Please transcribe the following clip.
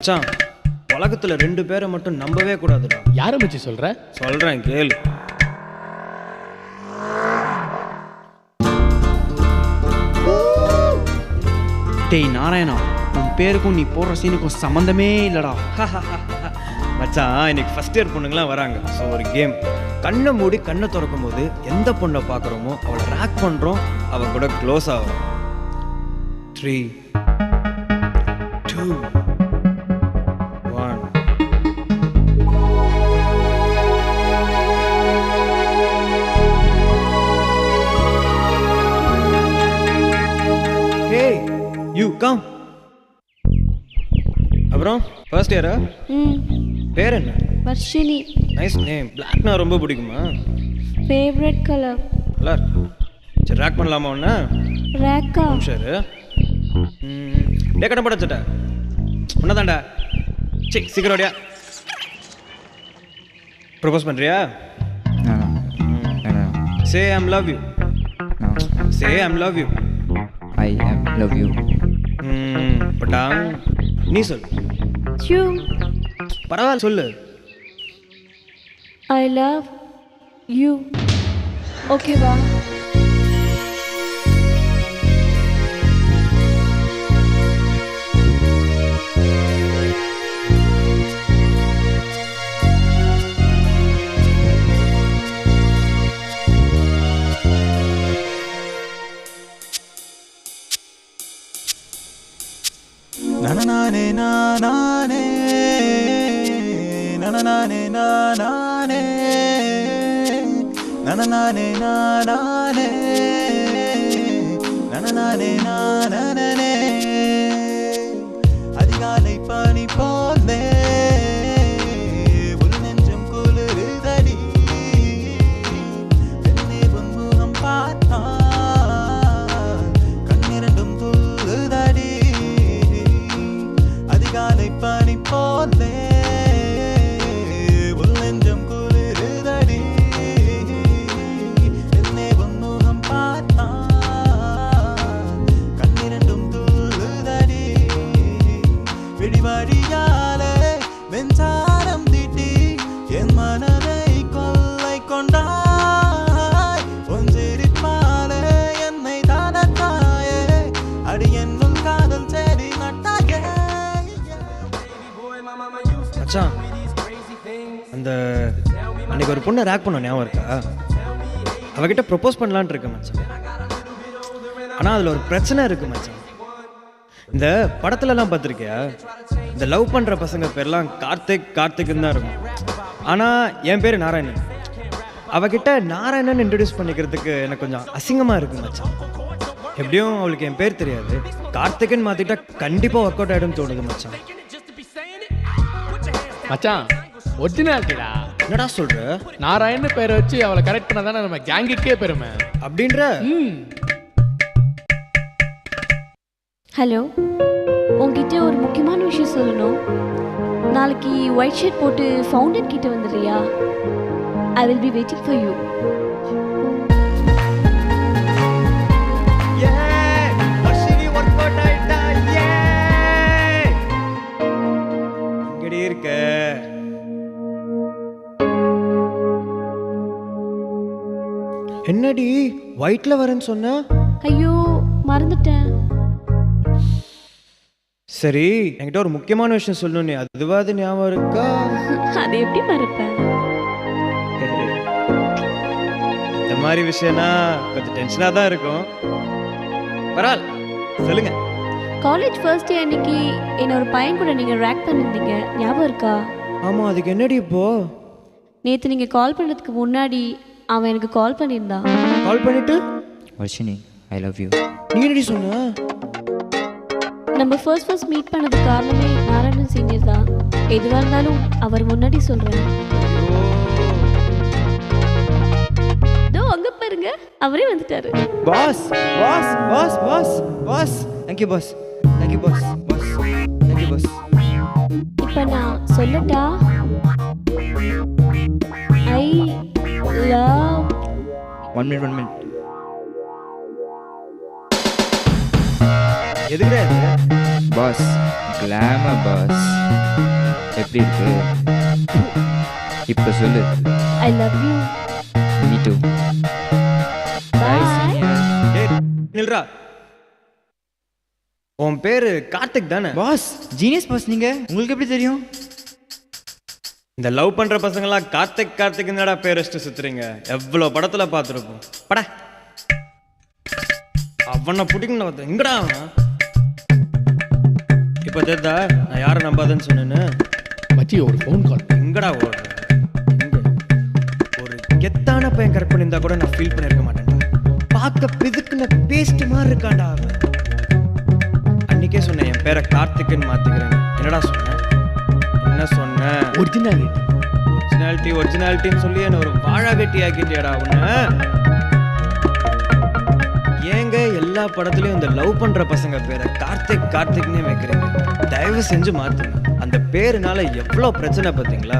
மச்சான், உலகத்துல 2 பேரை மட்டும் நம்பவே கூடாதுடா. யாரை மச்சி சொல்ற? சொல்றேன் கேளு. டேய் நாராயணா, உன் பேருக்கும் நீ போடுற சீனுக்கும் சம்மந்தமே இல்லடா. மச்சான், இன்னைக்கு ஃபர்ஸ்ட் இயர் பொண்ணுங்களாம் வராங்க. ஸோ ஒரு கேம். கண்ணை மூடி கண்ணை திறக்கும் போது எந்த பொண்ணை பார்க்குறோமோ அவளை ரேக் பண்ணுறோம், அவள் கூட க்ளோஸ் ஆகும். 3, 2, 1. Hey, you come. அப்புறம் ஃபர்ஸ்ட் இயரா? பேர் என்ன? வர்ஷினி. Nice name. பிளாக்னா ரொம்ப பிடிக்குமா? Favourite colour. நல்லா இருக்கு. சரி, ரேக் பண்ணலாமா ஒன்று? ரேக்கா? சரி. டே கடை படச்சட்ட ஒன்றதாண்டா. சரி, சீக்கிரம் ஓடியா. ப்ரொபோஸ் பண்ணுறியா? Say I'm love you. Say I'm love you. I am love you. பட்டாங், நீ சொல். யூ. பரவாயில்ல சொல்லு. I love you. ஓகேவா? nanane nanane nanane nanane nanane nanane nanane nanane அதிகாலை பனி போலே உன் நெஞ்சம் குளிருதடி என்னே உன் முகம் பார்த்தால் கண்ணிரண்டும் துள்ளுதடி அதிகாலை பனி போலே உன் நெஞ்சம் குளிருதடி என்னே உன் முகம் பார்த்தால் கண்ணிரண்டும் துள்ளுதடி விடிவழியாலே வெஞ்சாரம் தீட்டி என் மனதை கொள்ளை கொண்டாய் ஒன்றிருப்பாலே என்னை தானத்தாயே அடி என்னும் காதல் செடி நட்டாயே. மச்சான், அந்த அன்னைக்கு ஒரு பொண்ணை ரேக் பண்ண ஞாபகம் இருக்கா? அவகிட்ட ப்ரொப்போஸ் பண்ணலான்ட்டு இருக்கேன் மச்சான். ஆனால் அதில் ஒரு பிரச்சனை இருக்கு மச்சான். இந்த படத்துலலாம் பார்த்துருக்கியா? இந்த லவ் பண்ணுற பசங்க பேர்லாம் கார்த்திக்னு தான் இருக்கும். ஆனால் என் பேர் நாராயணன். அவகிட்ட நாராயணன் இன்ட்ரடியூஸ் பண்ணிக்கிறதுக்கு எனக்கு கொஞ்சம் அசிங்கமாக இருக்கு மச்சான். எப்படியும் அவளுக்கு என் பேர் தெரியாது. கார்த்திக்னு மாற்றிட்டா கண்டிப்பாக ஒர்க் அவுட் ஆகிடும்னு தோணுது மச்சான். மச்சான், ஒரிஜினாலிட்டிடா. என்னடா சொல்ற? நாராயணன் பேரை வச்சு அவளை கரெக்ட் பண்ண தானே நம்ம கேங்குக்கே பெருமை. அப்படின்ற? ஹலோ, உங்ககிட்ட ஒரு முக்கியமான விஷயம் சொல்லணும். நாளைக்கு ஒயிட் ஷர்ட் போட்டு ஃபவுண்டன் கிட்ட வந்துடுறியா? I will be waiting for you. எங்கடி இருக்க? என்னடி ஒயிட்ல வரேன்னு சொன்ன? ஐயோ, மறந்துட்டேன். சரி, என்கிட்ட ஒரு முக்கியமான விஷயம் சொல்லணும். நீ அதுவாது ஞாபகம் இருக்கா? அதை எப்படி மறப்பேன்? இந்த மாதிரி விஷயம்னா கொஞ்சம் டென்ஷனாக தான் இருக்கும். பரவாயில்ல, சொல்லுங்க. காலேஜ் ஃபர்ஸ்ட் இயர் அன்னைக்கு என்ன ஒரு பையன் கூட நீங்கள் ரேக் பண்ணியிருந்தீங்க, ஞாபகம் இருக்கா? ஆமாம், அதுக்கு என்னடி இப்போ? நேற்று நீங்கள் கால் பண்ணுறதுக்கு முன்னாடி அவன் எனக்கு கால் பண்ணியிருந்தான். கால் பண்ணிட்டு Varshini, I love you. நீ என்னடி சொன்ன? நம்ம ஃபர்ஸ்ட் மீட் பண்ணதுக்கு காரணமே நாராயணன் சீனியர் தான். எதுவாக இருந்தாலும் அவர் முன்னாடி சொல்கிறேன். இதோ அங்கே பாருங்க, அவரே வந்துட்டாரு. Boss boss boss boss boss, thank you boss, thank you boss, boss thank you boss. இப்போ நான் சொல்லட்டா? I love. 1 minute. எதுக்குடா இது? பாஸ் கிளாமர் பாஸ் எப்படி இருக்கு இப்போ சொல்லு. I love you. Me too. Bye. டேய் நில்றா. உன் பேரு கார்த்திக் தானே? பாஸ் ஜீனியஸ் பாஸ் நீங்க, உங்களுக்கு எப்படி தெரியும்? இந்த லவ் பண்ற பசங்களாம் கார்த்திக் கார்த்திக் என்னடா பேர் வச்சுட்டு சுத்துறீங்க? எவ்வளோ படத்துல பார்த்துருப்போம். பட அவனை பிடிக்கணும் பார்த்த எங்கடா அவன்? இப்போ தெரிதா நான் யாரை நம்பாதேன்னு சொன்னேன்னு? மச்சி ஒரு ஃபோன் கால். எங்கடா ஓடுற? எங்க? ஒரு கெத்தான பையன் கரெக்ட் பண்ணியிருந்தா கூட நான் ஃபீல் பண்ணியிருக்க மாட்டேன்டா. பார்க்க பிதுக்குன பேஸ்ட் மாதிரி இருக்கான்டா அவன். அன்னைக்கே சொன்னேன் என் பேரை கார்த்திக்னு மாத்திக்கிறேன். என்னடா சொன்னேன்? என்ன சொன்னேன்? ஒரிஜினாலிட்டின்னு சொல்லி என்ன ஒரு வாழா வெட்டி ஆக்கிட்டியாடா உன்னை. ஏங்க எல்லா படத்துலயும் இந்த லவ் பண்ற பசங்க பேரை கார்த்திக் கார்த்திக்னே வைக்கிறீங்க? தயவு செஞ்சு மாத்துங்க. அந்த பேருனால எவ்வளோ பிரச்சனை பார்த்தீங்களா?